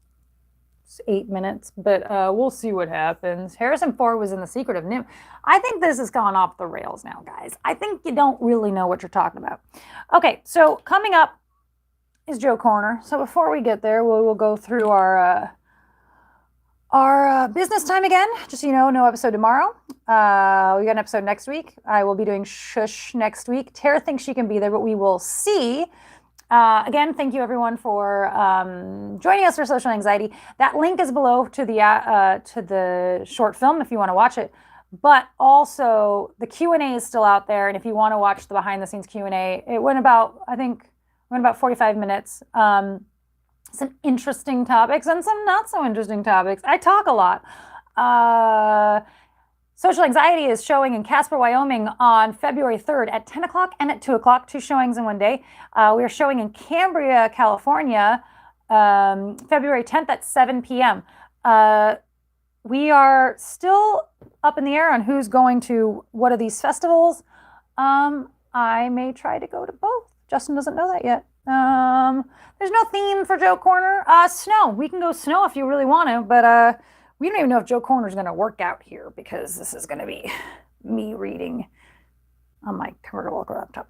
8 minutes, but we'll see what happens. Harrison Ford was in The Secret of Nim. I think this has gone off the rails now, guys. I think you don't really know what you're talking about. Okay, so coming up is joke corner. So before we get there, we will go through our business time again. Just so you know, no episode tomorrow. We got an episode next week. I will be doing Shush next week. Tara thinks she can be there, but we will see. Again, thank you everyone for joining us for Social Anxiety. That link is below to the short film if you want to watch it. But also the Q&A is still out there, and if you want to watch the behind the scenes Q&A, it went about 45 minutes. Some interesting topics and some not so interesting topics. I talk a lot. Social Anxiety is showing in Casper, Wyoming on February 3rd at 10 o'clock and at 2 o'clock, 2 showings in one day. We are showing in Cambria, California, February 10th at 7 p.m. We are still up in the air on who's going to what of these festivals. I may try to go to both. Justin doesn't know that yet. There's no theme for Joke Corner. Snow. We can go snow if you really want to, but we don't even know if Joke Corner is going to work out here because this is going to be me reading on my convertible laptop.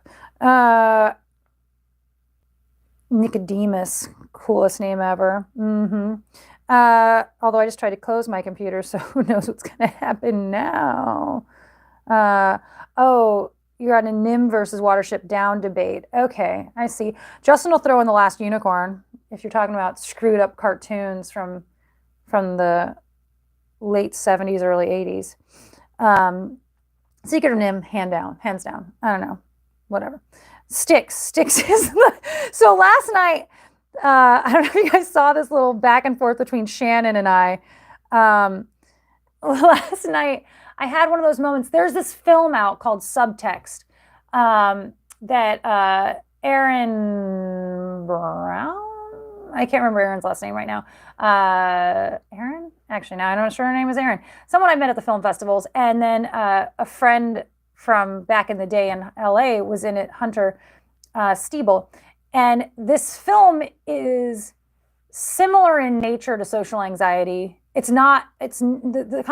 Nicodemus, coolest name ever. Although I just tried to close my computer, so who knows what's going to happen now. Oh, you're on a NIM versus Watership Down debate. Okay, I see. Justin will throw in The Last Unicorn if you're talking about screwed up cartoons from the late 70s, early 80s. Secret of NIM, hands down. I don't know, whatever. Sticks is so last night I don't know if you guys saw this little back and forth between Shannon and I. Um, last night, I had one of those moments. There's this film out called Subtext that Aaron Brown, I can't remember Aaron's last name right now. Aaron? Actually, no, I'm not sure her name is Aaron. Someone I met at the film festivals. And then a friend from back in the day in LA was in it, Hunter Stiebel. And this film is similar in nature to social anxiety. It's not, the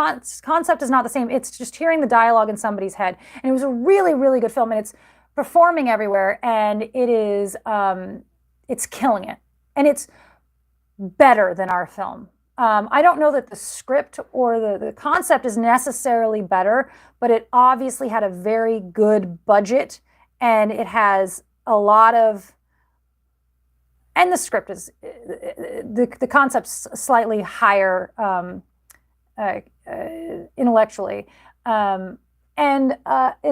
concept is not the same. It's just hearing the dialogue in somebody's head. And it was a really, really good film. And it's performing everywhere. And it is, it's killing it. And it's better than our film. I don't know that the script or the concept is necessarily better, but it obviously had a very good budget, and it has a lot of, and the script is, the concept's slightly higher intellectually. And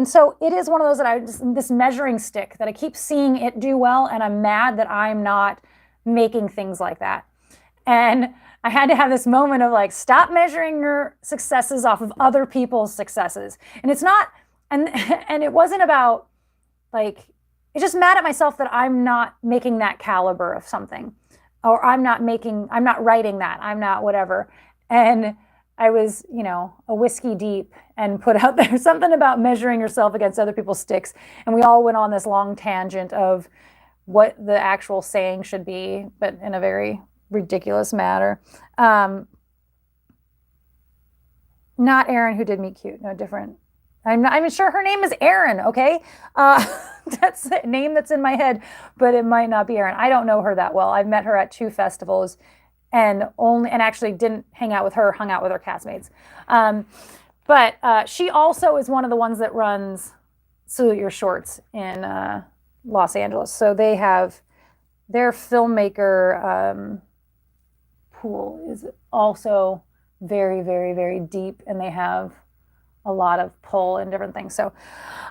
so it is one of those that this measuring stick that I keep seeing it do well, and I'm mad that I'm not making things like that. And I had to have this moment of like, stop measuring your successes off of other people's successes. And it's not, and it wasn't about like, it's just mad at myself that I'm not making that caliber of something, or I'm not writing that, I'm not whatever. And I was, a whiskey deep and put out there something about measuring yourself against other people's sticks. And we all went on this long tangent of what the actual saying should be, but in a very ridiculous manner. Not Erin who did Meet Cute, no, different. I'm sure her name is Erin, okay? That's a name that's in my head, but it might not be Erin. I don't know her that well. I've met her at 2 festivals and actually didn't hang out with her, hung out with her castmates. But she also is one of the ones that runs Salute Your Shorts in Los Angeles. So they have their filmmaker pool is also very, very, very deep, and they have a lot of pull and different things. So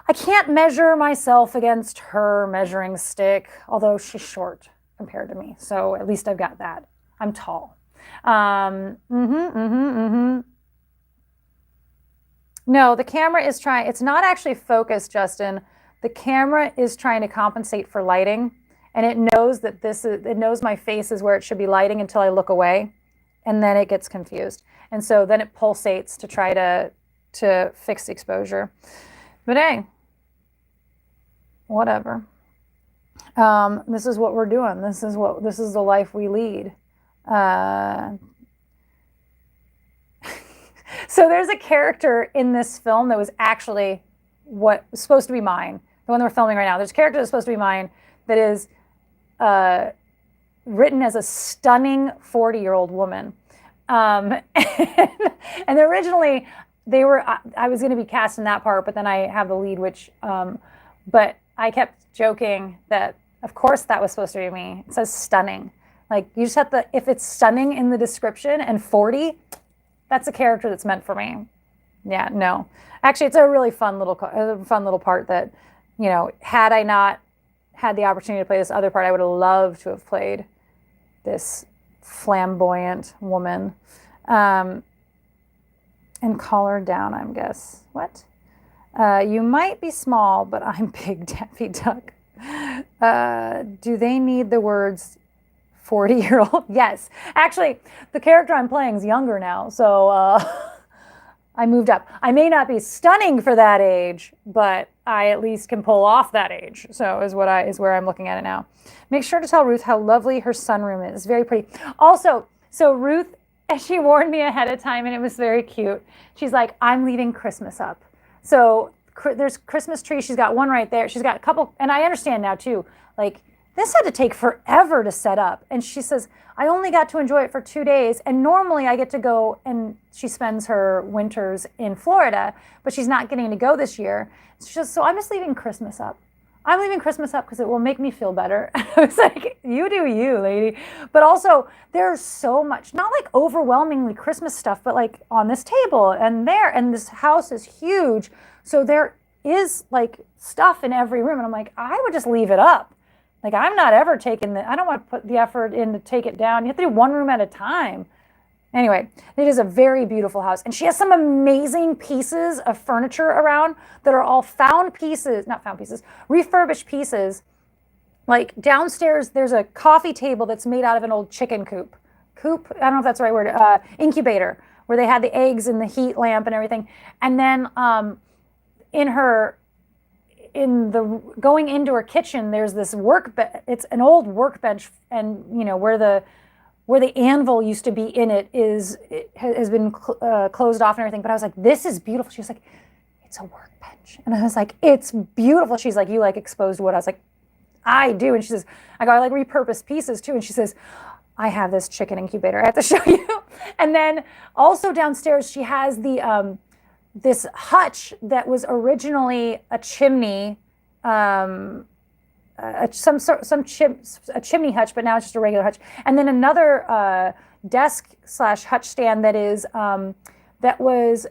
I can't measure myself against her measuring stick, although she's short compared to me. So at least I've got that. I'm tall. No, the camera is trying, it's not actually focused, Justin. The camera is trying to compensate for lighting, and it knows that it knows my face is where it should be lighting until I look away, and then it gets confused. And so then it pulsates to try to fix the exposure. But hey, whatever. This is what we're doing. This is the life we lead. So there's a character in this film that was actually what was supposed to be mine. The one that we're filming right now. There's a character that's supposed to be mine that is written as a stunning 40-year-old woman. And originally I was going to be cast in that part, but then I have the lead, but I kept joking that of course that was supposed to be me. It says stunning. Like, you just have to, if it's stunning in the description and 40, that's a character that's meant for me. Yeah, no. Actually, it's a really fun little part that, had I not had the opportunity to play this other part, I would have loved to have played this flamboyant woman. And call her down, I guess. What? You might be small, but I'm big, Daffy Duck. Do they need the words 40-year-old? Yes. Actually, the character I'm playing is younger now, so I moved up. I may not be stunning for that age, but I at least can pull off that age. So is where I'm looking at it now. Make sure to tell Ruth how lovely her sunroom is. Very pretty. Also, so Ruth, she warned me ahead of time, and it was very cute. She's like, I'm leaving Christmas up. So there's Christmas trees. She's got one right there. She's got a couple, and I understand now too, like, this had to take forever to set up. And she says, I only got to enjoy it for 2 days. And normally I get to go, and she spends her winters in Florida, but she's not getting to go this year. She says, so I'm just leaving Christmas up. I'm leaving Christmas up because it will make me feel better. I was like, you do you, lady. But also, there's so much, not like overwhelmingly Christmas stuff, but like on this table and there, and this house is huge. So there is like stuff in every room. And I'm like, I would just leave it up. Like, I'm not ever taking I don't want to put the effort in to take it down. You have to do one room at a time. Anyway, it is a very beautiful house. And she has some amazing pieces of furniture around that are all found pieces, not found pieces, refurbished pieces. Like downstairs, there's a coffee table that's made out of an old chicken coop. Coop? I don't know if that's the right word. Incubator, where they had the eggs and the heat lamp and everything. And then going into her kitchen, there's this it's an old workbench, and where the anvil used to be in it has been closed off and everything. But I was like, this is beautiful. She was like, it's a workbench. And I was like, it's beautiful. She's like, you like exposed wood? I was like, I do. And she says, I go, I like repurposed pieces too. And she says, I have this chicken incubator I have to show you. And then also downstairs, she has this hutch that was originally a chimney, a chimney hutch, but now it's just a regular hutch. And then another desk/hutch stand that was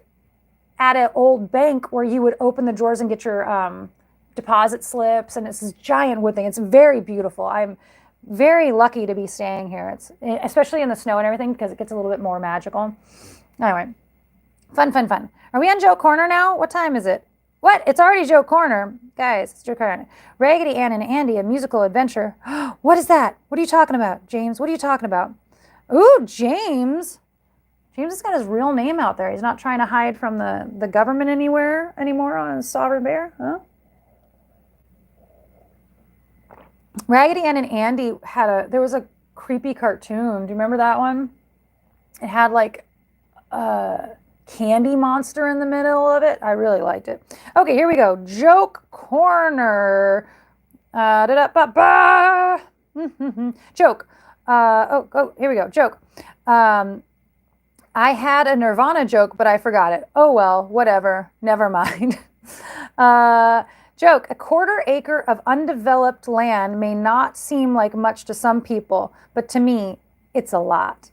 at an old bank where you would open the drawers and get your deposit slips, and it's this giant wood thing. It's very beautiful. I'm very lucky to be staying here. It's especially in the snow and everything, because it gets a little bit more magical. Anyway, fun. Are we on Joke Corner now? What time is it? What? It's already Joke Corner. Guys, it's Joke Corner. Raggedy Ann and Andy, a musical adventure. What is that? What are you talking about, James? What are you talking about? Ooh, James. James has got his real name out there. He's not trying to hide from the government anymore on his Sovereign Bear, huh? Raggedy Ann and Andy there was a creepy cartoon. Do you remember that one? It had like a candy monster in the middle of it. I really liked it. Okay, here we go. Joke Corner. Joke. Here we go. Joke. I had a Nirvana joke, but I forgot it. Oh well, whatever. Never mind. Joke. A quarter acre of undeveloped land may not seem like much to some people, but to me, it's a lot.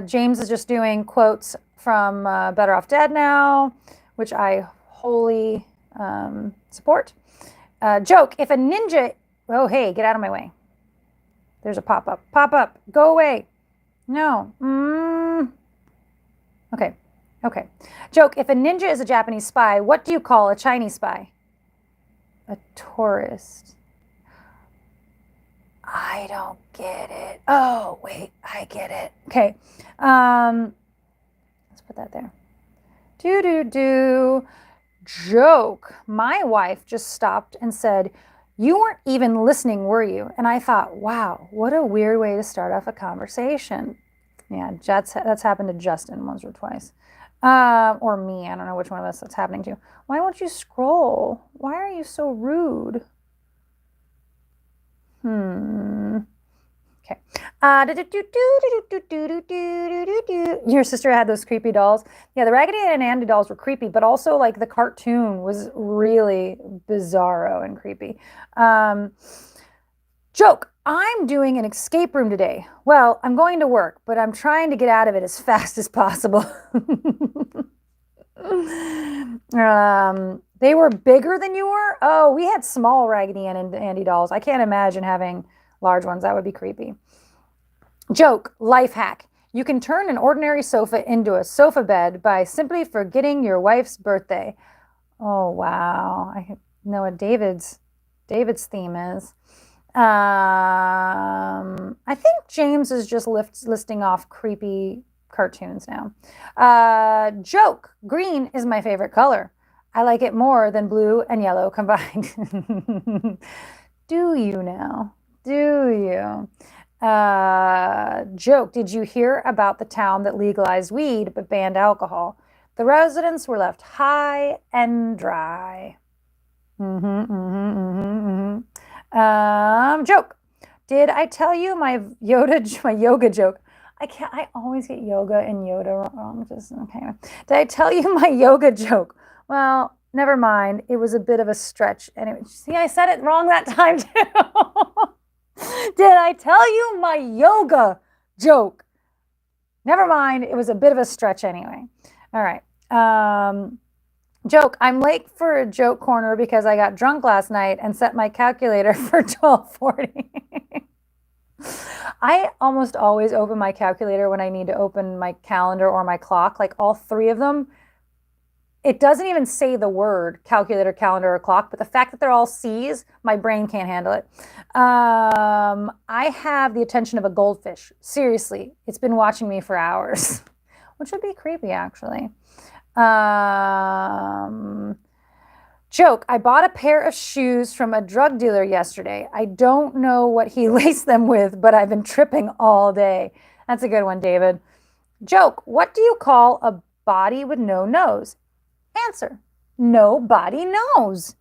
James is just doing quotes from Better Off Dead Now, which I wholly support. Joke. If a ninja... Oh, hey, get out of my way. There's a pop-up. Pop-up. Go away. No. Okay. Joke. If a ninja is a Japanese spy, what do you call a Chinese spy? A tourist. I don't get it. Oh, wait. I get it. Okay. Let's put that there. Joke. My wife just stopped and said, "You weren't even listening, were you?" And I thought, wow, what a weird way to start off a conversation. Yeah, that's happened to Justin once or twice. Or me. I don't know which one of us that's happening to. Why won't you scroll? Why are you so rude? Okay. Your sister had those creepy dolls. Yeah, the Raggedy Ann and Andy dolls were creepy, but also like the cartoon was really bizarro and creepy. Joke. I'm doing an escape room today. Well, I'm going to work, but I'm trying to get out of it as fast as possible. They were bigger than you were? Oh, we had small Raggedy Ann and Andy dolls. I can't imagine having large ones. That would be creepy. Joke. Life hack. You can turn an ordinary sofa into a sofa bed by simply forgetting your wife's birthday. Oh, wow. I know what David's theme is. I think James is just listing off creepy cartoons now. Joke. Green is my favorite color. I like it more than blue and yellow combined. Do you now? Do you? Joke. Did you hear about the town that legalized weed but banned alcohol? The residents were left high and dry. Joke. Did I tell you my yoga joke? I always get yoga and Yoda wrong. Okay. Did I tell you my yoga joke? Well, never mind. It was a bit of a stretch. Anyway, see, I said it wrong that time too. Did I tell you my yoga joke? Never mind. It was a bit of a stretch anyway. All right. Joke, I'm late for a joke corner because I got drunk last night and set my calculator for 12:40. I almost always open my calculator when I need to open my calendar or my clock, like all three of them. It doesn't even say the word calculator, calendar, or clock, but the fact that they're all C's, my brain can't handle it. I have the attention of a goldfish. Seriously, it's been watching me for hours, which would be creepy, actually. Joke, I bought a pair of shoes from a drug dealer yesterday. I don't know what he laced them with, but I've been tripping all day. That's a good one, David. Joke, what do you call a body with no nose? Answer, nobody knows.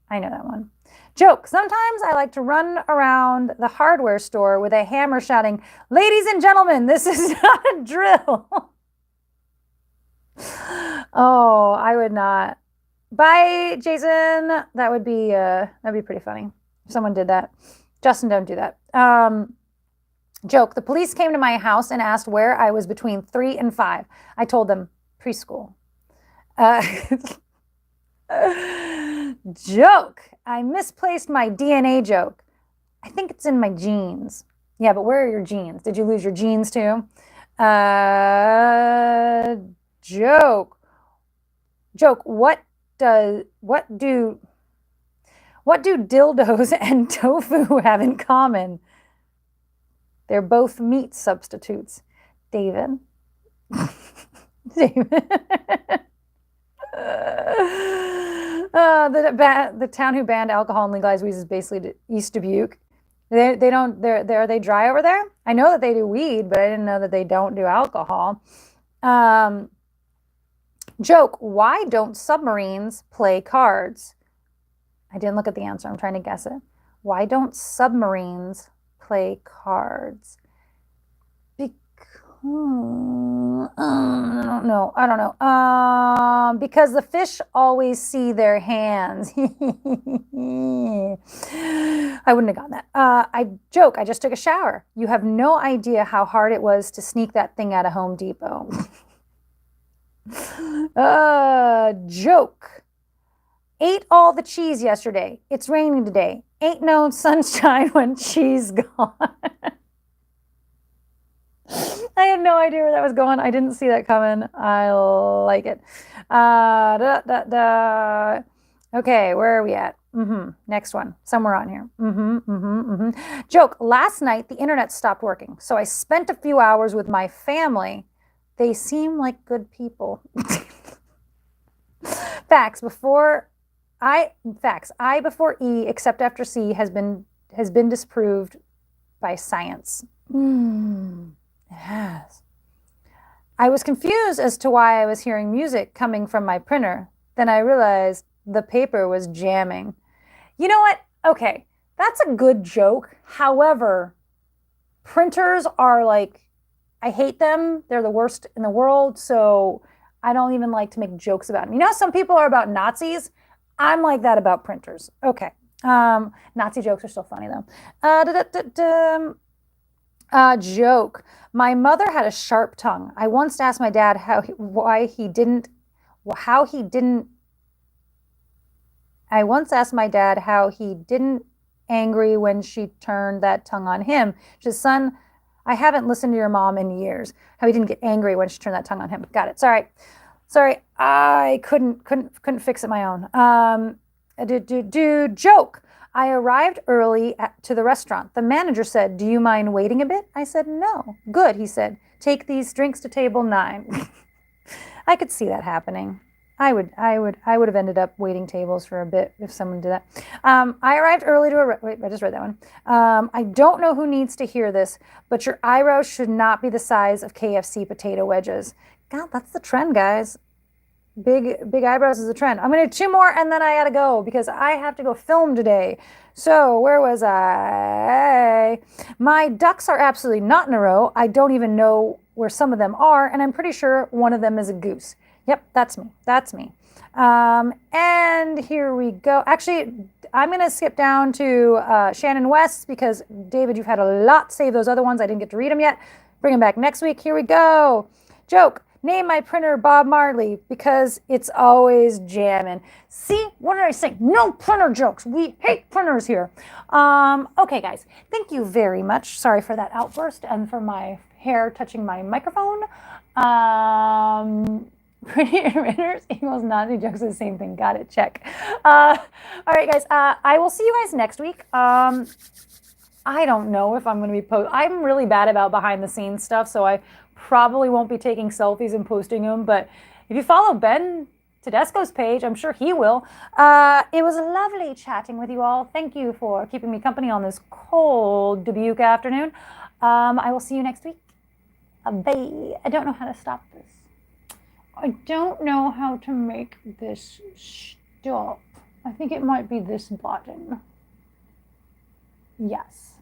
I know that one. Joke, sometimes I like to run around the hardware store with a hammer shouting, ladies and gentlemen, this is not a drill. Oh, I would not. Bye, Jason. That'd be pretty funny if someone did that. Justin, don't do that. Joke, the police came to my house and asked where I was between 3 and 5. I told them preschool. Joke, I misplaced my DNA joke. I think it's in my jeans. Yeah, but where are your jeans? Did you lose your jeans too? Joke, what do dildos and tofu have in common? They're both meat substitutes. David. David. The town who banned alcohol and legalized weed is basically East Dubuque. Are they dry over there? I know that they do weed, but I didn't know that they don't do alcohol. Joke, why don't submarines play cards? I didn't look at the answer. I'm trying to guess it. Why don't submarines play cards? I don't know. Because the fish always see their hands. I wouldn't have gotten that. I just took a shower. You have no idea how hard it was to sneak that thing out of Home Depot. Joke. Ate all the cheese yesterday. It's raining today. Ain't no sunshine when cheese gone. I had no idea where that was going. I didn't see that coming. I like it. Okay, where are we at? Next one. Somewhere on here. Joke. Last night, the internet stopped working, so I spent a few hours with my family. They seem like good people. Facts. I before E, except after C, has been disproved by science. It has. I was confused as to why I was hearing music coming from my printer. Then I realized the paper was jamming. You know what? Okay, that's a good joke. However, printers are like, I hate them. They're the worst in the world, so I don't even like to make jokes about them. You know, some people are about Nazis. I'm like that about printers. Okay. Nazi jokes are still funny, though. Joke. My mother had a sharp tongue. I once asked my dad how he didn't angry when she turned that tongue on him. She said, son, I haven't listened to your mom in years. How he didn't get angry when she turned that tongue on him. Got it. Sorry. I couldn't fix it my own. Joke. I arrived early to the restaurant. The manager said, do you mind waiting a bit? I said, no. Good, he said. Take these drinks to table 9. I could see that happening. I would have ended up waiting tables for a bit if someone did that. I arrived early to wait, I just read that one. I don't know who needs to hear this, but your eyebrows should not be the size of KFC potato wedges. God, that's the trend, guys. Big eyebrows is a trend. I'm going to do 2 more and then I got to go because I have to go film today. So where was I? My ducks are absolutely not in a row. I don't even know where some of them are, and I'm pretty sure one of them is a goose. Yep, that's me. And here we go. Actually, I'm going to skip down to Shannon West because, David, you've had a lot. Save those other ones. I didn't get to read them yet. Bring them back next week. Here we go. Joke. Name my printer Bob Marley because it's always jamming. See, what did I say? No printer jokes. We hate printers here. Okay, guys, thank you very much. Sorry for that outburst and for my hair touching my microphone. Pretty printers equals Nazi jokes are the same thing. Got it. Check. All right, guys. I will see you guys next week. I don't know if I'm going to be I'm really bad about behind the scenes stuff, so I probably won't be taking selfies and posting them. But if you follow Ben Tedesco's page, I'm sure he will. It was lovely chatting with you all. Thank you for keeping me company on this cold Dubuque afternoon. I will see you next week. Bye. I don't know how to stop this. I don't know how to make this stop. I think it might be this button. Yes.